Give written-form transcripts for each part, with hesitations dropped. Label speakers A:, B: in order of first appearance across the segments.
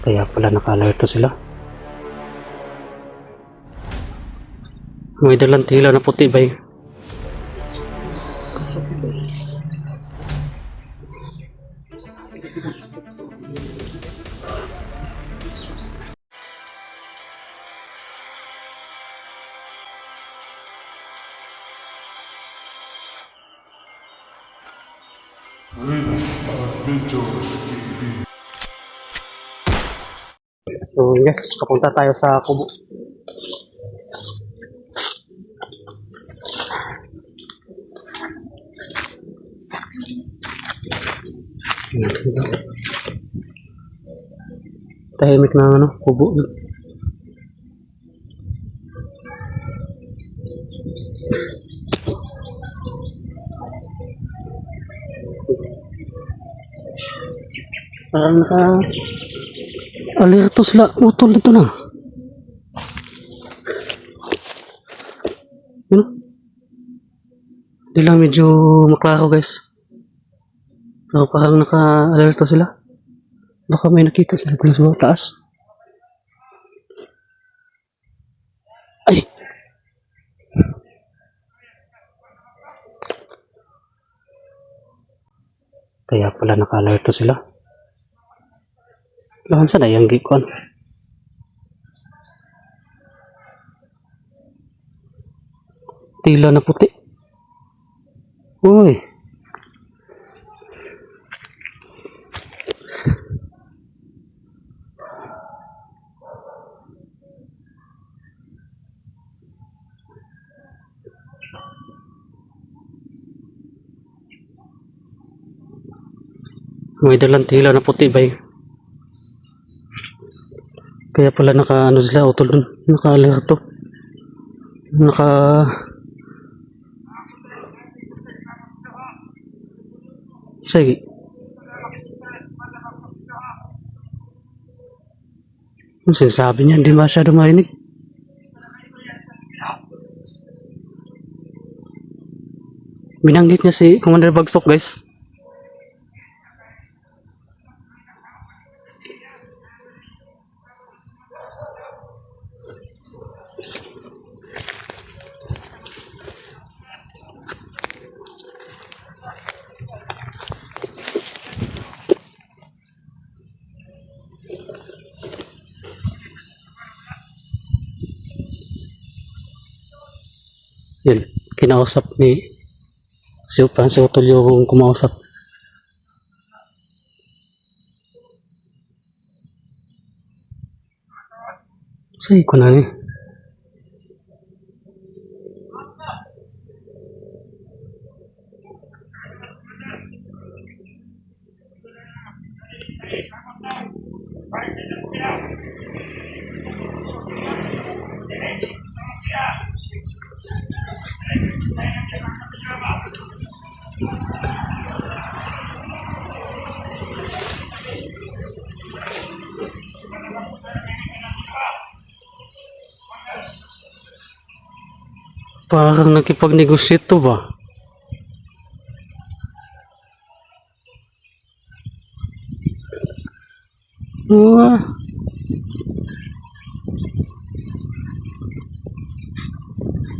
A: Kaya pala naka-alerto sila. May dalang tila na puti ba eh? So yes, papunta tayo sa Kubo. Tahimik na ano, Kubo. Parang naka-alerto sila. Utol dito na. Yun. Hindi lang medyo maklaro guys. Pero parang naka-alerto sila. Baka may nakita sila dito sa taas. Ay! Kaya pala naka-alerto sila. Lahan sana yung gikon. Tila na puti. Uy! May dalang tila na puti ba eh? Kaya pala naka-ano sila, utol dun. Naka-alerto. Sige. Ang sinasabi niya, hindi masyado marinig. Binanggit niya si Commander Bagsok guys. Yun, kinausap ni si Upan, si Utol yung kumausap. Say ko na eh. Parang nakipag-negosyate to ba? Wah.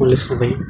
A: Ulis na ba yun?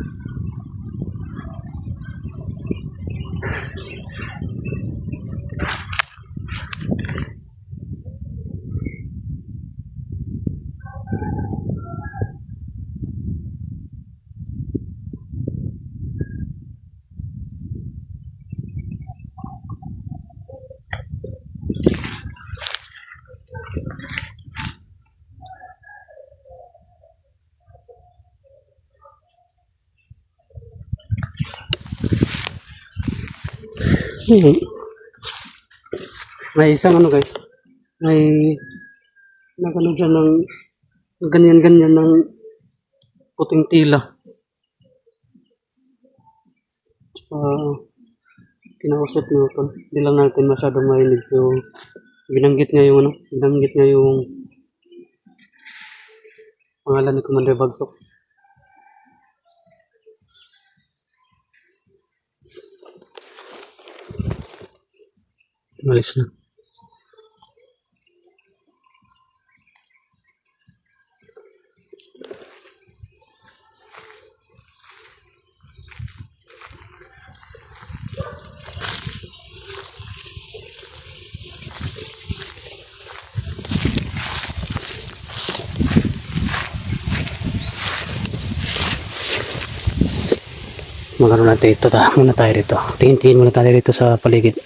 A: Hmm. May isang ano guys, may nagano dyan ng ganyan-ganyan ng puting tila. Kinausap niyo ito. Hindi lang natin masyadong marinig yung binanggit niya yung ano, binanggit niya yung pangalan ni Commander Bagsok. Malis na. Magano natin ito muna tayo dito. Tingin-tingin muna tayo dito sa paligid.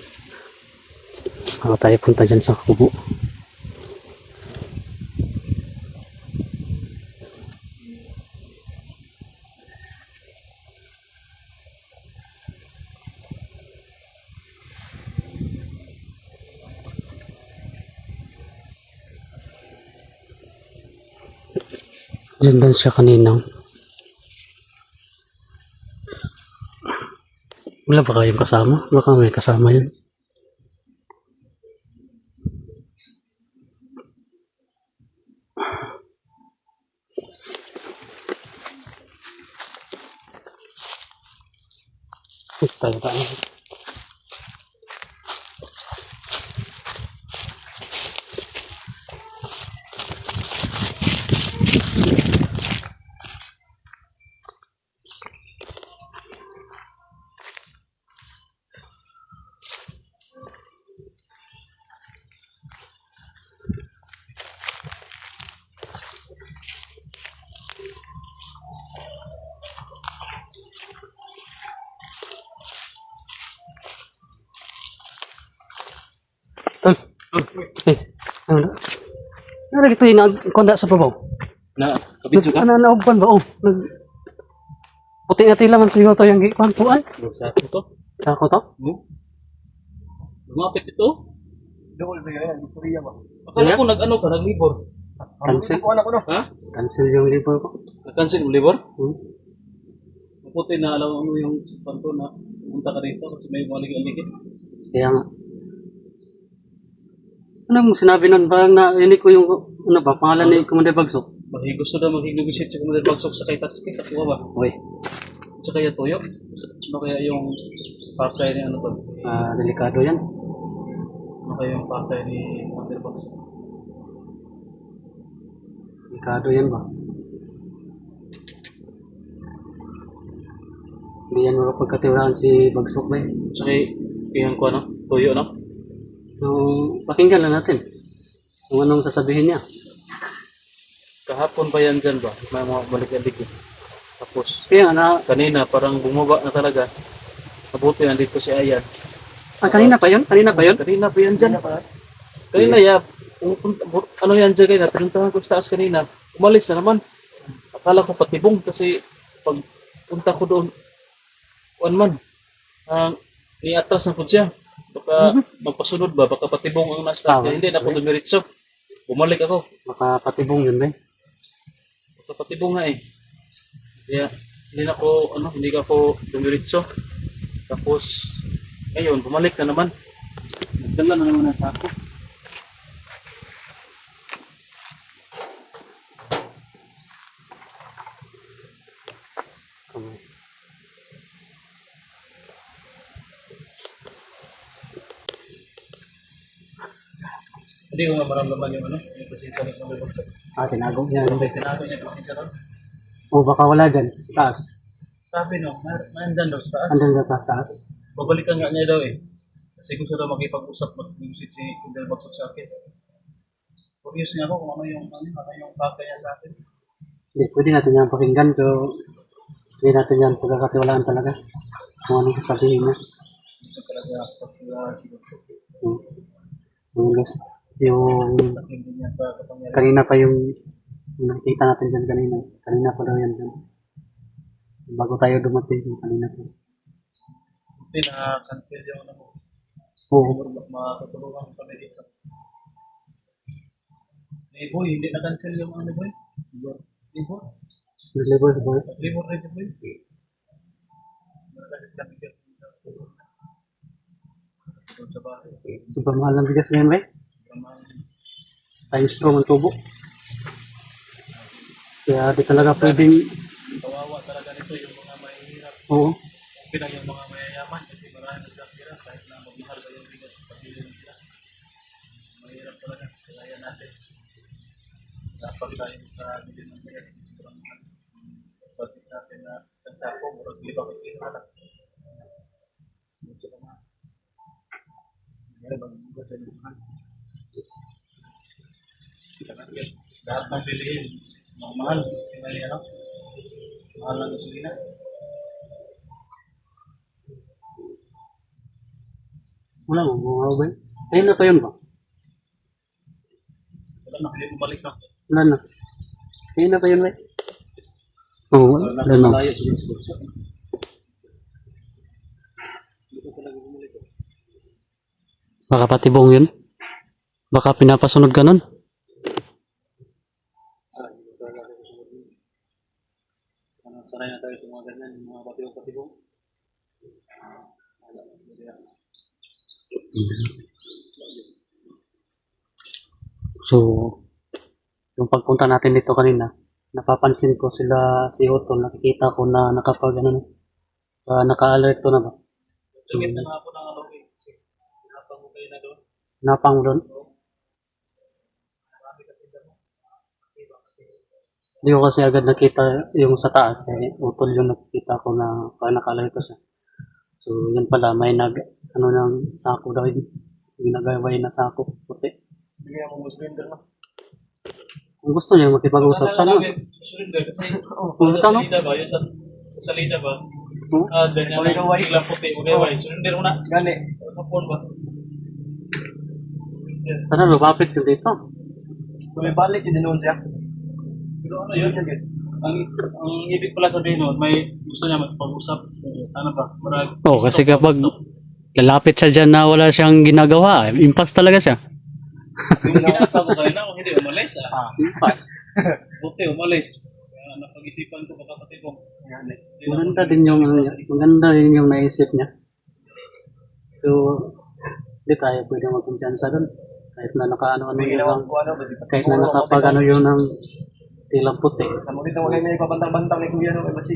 A: Ako tayo punta dyan sa kubo. Diyan din siya kanina. Wala ba kayong kasama? Baka may kasama yun. Tayo. Ano na? Ano ito yung nagkonda sa babaw?
B: Na, kabidyo ka?
A: Ano naugpan ba? Puti na tila man siguro to yung kwantuan.
B: Sa ako to?
A: Sako to?
B: Lumapit ito? Doon ba yan? Istorya ba? Akala ko nag-ano ka, nag-libor.
A: Cancel?
B: Ha?
A: Cancel yung libro ko.
B: Nag-cancel mo libor?
A: Puti
B: na alam ano yung panto na pumunta ka dito kasi may malig-aligid.
A: Kaya nga. Ano mong sinabi nun? Parang narinig ko yung, ano ba, pangalan ni Commander Bagsok.
B: Gusto na mag-negotiate sa Commander Bagsok sa kay tax case. Ako ba?
A: Uy.
B: Sa kaya Toyo? Ano kaya yung pakay ni ano to?
A: Delikado yan.
B: Ano kaya yung pakay ni Commander Bagsok?
A: Delikado yan ba? Hindi yan makapagkatiwalaan si Bagsok ba eh.
B: Sa kay yung ko ano? Toyo no?
A: Yung pakinggan lang natin kung anong sasabihin niya.
B: Kahapon pa yan dyan ba? May mga balik-aligid. Tapos
A: Kaya na,
B: kanina parang bumaba na talaga. Sabuti nandito si Ayan.
A: kanina pa yun? Kanina pa yun?
B: Kanina pa yan dyan. Kanina ya, ano yan dyan kanina, pinuntahan ko sa taas kanina. Umalis na naman. Akala ko patibong kasi pag punta ko doon, ni-atras na po siya. Baka magpasunod ba, baka patibong ang nasa taas. Kaya hindi na ako dumiritso. Bumalik ako.
A: Baka patibong yun ba?
B: Baka patibong nga eh. Kaya hindi na ako, hindi ka ako dumiritso. Tapos, ngayon, bumalik na naman. Nagdala na naman ang sako. Hindi ko nga maramdaman yung yung presensya ng mga bagsak.
A: Tinago niya.
B: Tinago niya yung presensya doon.
A: O baka wala dyan. Taas.
B: Sabi no, nandan daw sa taas.
A: Andun sa taas.
B: Babalikan nga niya daw eh. Kasi gusto daw makipag-usap, mag-visit si Kundal Bagsok sa akin. Curious nga ako kung ano yung pakay niya sa akin.
A: Hindi, pwede natin yan pakinggan pero hindi natin yan pagkakatiwalaan talaga. Kung anong sasabihin niya.
B: Ito talaga si Bagsok.
A: So guys, yung
B: Hindi niya sa kapangyarihan.
A: kanina pa yung nakikita natin dyan kanina. Kanina pa daw yan dyan. Bago tayo dumating yung kanina pa.
B: Hindi na-cancel yung ano mo.
A: Oo.
B: Makatulungan kami dito. Si Boy, hindi na-cancel yung ano Boy? Libor?
A: Nag-level sa boy.
B: Libor rin si Boy. Marami sila bigas. Doon sa bahay.
A: Super mahal ng bigas ngayon ba? Times 2 ang tubo. Kaya di talaga pwedeng...
B: Kawawa talaga nito yung mga mahihirap.
A: Oo.
B: Okay lang yung mga mayayaman kasi marami na silang pera kahit na magmahal ba yung bigas pagpili nila. Mahirap talaga. Kaya natin. Dapat tayo sa bilhin ng bigas. Budget natin na isang sako. Murag 5 kilo na lang. Medyo naman. Mayroon bang bigas sa luhan? Lahat ng bilihin. Mahal. Kasi may mahal ng gasolina.
A: Wala mo, mga ba? Ayun na pa yun ba?
B: Wala na, hindi bumalik na.
A: Wala na. Ayun na pa yun ba? Oo, wala na.
B: Malayo sa diskurso.
A: Baka patibong yun. Baka pinapasunod ka nun.
B: Sanay na tayo sa mga ganyan, yung mga patibong-patibong.
A: So, yung pagpunta natin dito kanina, napapansin ko sila si Otto, nakikita ko na naka-alert to na ba?
B: Sumit na nga po ng ano, kasi pinapang ko kayo na doon.
A: Napang doon.
B: Marami ka tinda mo.
A: Hindi ko kasi agad nakita yung sa taas. Utol yung nakikita ko na naka-alert to siya. So, yun pala, may ng sako daw yun. Ginagaway na sako. Puti.
B: Bigyan mo surrender na.
A: Kung gusto niya makipag-usap, sana.
B: Surrender kasi
A: Kung
B: sa
A: ano?
B: salida ba, yung sa salida ba,
A: Hmm?
B: ganyan na, biglang puti, magaway, surrender mo na. Gani. Kapon ba?
A: Sana lumapit yun dito.
B: Kung may balik, hindi noon siya. Pero ano yun? Ang ibig pala sabihin nun, may gusto niya magpag-usap. Ano ba? Marag,
A: Oo, kasi kapag lalapit siya dyan na wala siyang ginagawa, impas talaga siya.
B: yung ginagawa ko kayo na, kung hindi umalis
A: Impas.
B: Buti umalis. Napag-isipan ko baka pati kong.
A: Maganda din yung naisip niya. So, hindi tayo pwede magkumpiyansa doon. Kahit na nakaano-ano yun lang. Kahit na nakapag-ano yun ng tilang puti.
B: Namun dito wala may pabantang-bantang ni Kuya no kasi.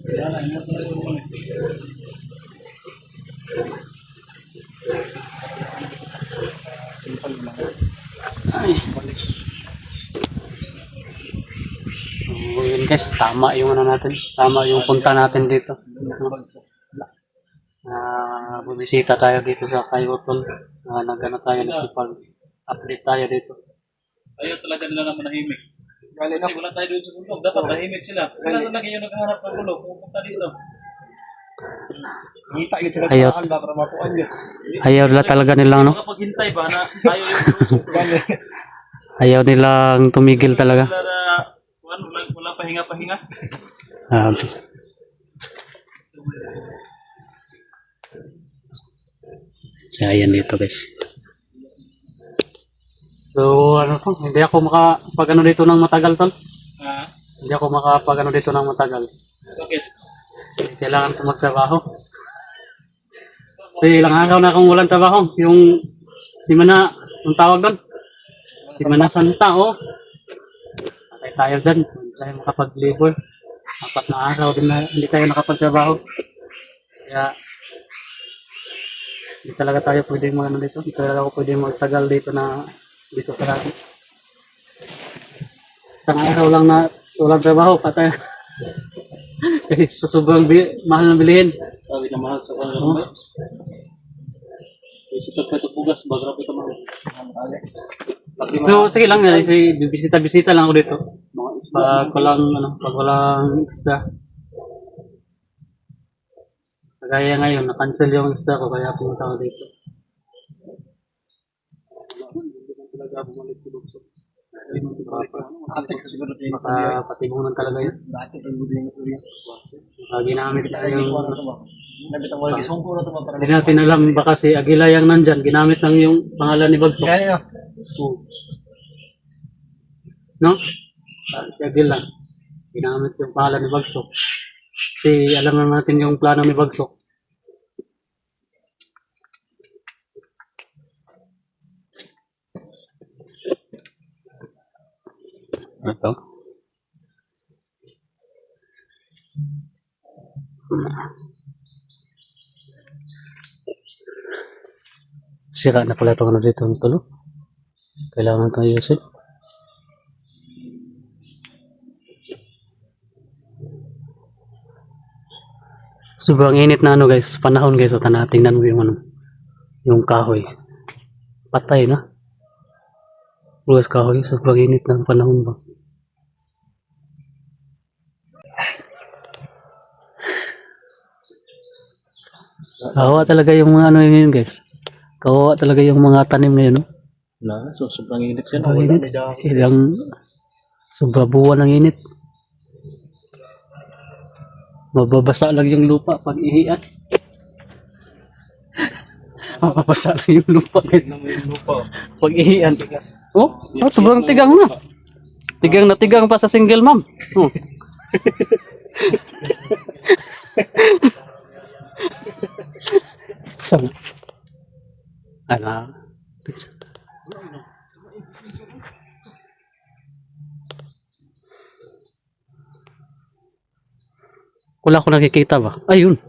B: Kaya lang yun talaga.
A: Ay. So, yun guys, tama yung ano natin. Tama yung punta natin dito. Bumisita tayo dito sa Kayotol. Nagano tayo, nakipag-update tayo dito.
B: Ayaw talaga nila na manahimik. Kasi wala tayo doon sa bundok. Dapat tahimik sila. Sila talaga yung naghahanap ng gulo. Pupunta dito. Ngita yun sila
A: Ayaw.
B: para makuhaan yun.
A: Ayaw nila talaga nilang, no?
B: Kapag hintay ba na tayo yung lusok.
A: Ayaw nilang tumigil talaga.
B: Wala pahinga-pahinga.
A: So, ayan dito guys. So, ano to? Hindi ako makapag-ano dito ng matagal, tol. Hindi ako makapag-ano dito ng matagal.
B: Bakit?
A: Kasi kailangan ko magtrabaho. Kasi ilang araw na akong walang trabaho. Yung simana, yung tawag doon. Simana Santa, oh. Patay tayo dyan. Hindi tayo makapag-labor. 4 na araw din na hindi tayo nakapagtrabaho. Kaya, hindi talaga tayo pwedeng ano dito. Hindi talaga ako pwedeng magtagal dito na dito palagi. Isang araw lang na walang trabaho, patay. Kasi sa sobrang mahal na bilihin.
B: Sabi na mahal sa kanila. Isipat ka ito bugas, bagra ito mahal.
A: So, sige lang, bisita-bisita lang ako dito. Pag walang isda. Kagaya ngayon, na-cancel yung isda ko, kaya pumunta ako dito. Talaga bumalik si Bukso. Baka patibungan talaga yun. Ginamit na yung... Hindi natin alam, baka si Aguila yung nandyan, ginamit lang yung pangalan ni Bagso. No? Si Aguila, ginamit yung pangalan ni Bagso. Kasi alam na natin yung plano ni Bagso. Ito. Sira na pala ito ano dito ang tulo. Kailangan ito ayusin. Sobrang init na ano guys, panahon guys, o tingnan mo yung ano, yung kahoy. Patay na. Bukas kahoy, sobrang init ng panahon ba. Kawawa talaga yung mga ano ngayon guys. Kawawa talaga yung mga tanim ngayon. No?
B: So, sobrang init siya.
A: Ang init. Ilang sobra buwan ng init. Mababasa lang yung lupa pag ihian. Mababasa lang yung lupa guys. Pag ihian. Sobrang tigang na. Tigang na tigang pa sa single mom. Oh. Sabi. Ala. Wala ko nakikita ba? Ayun.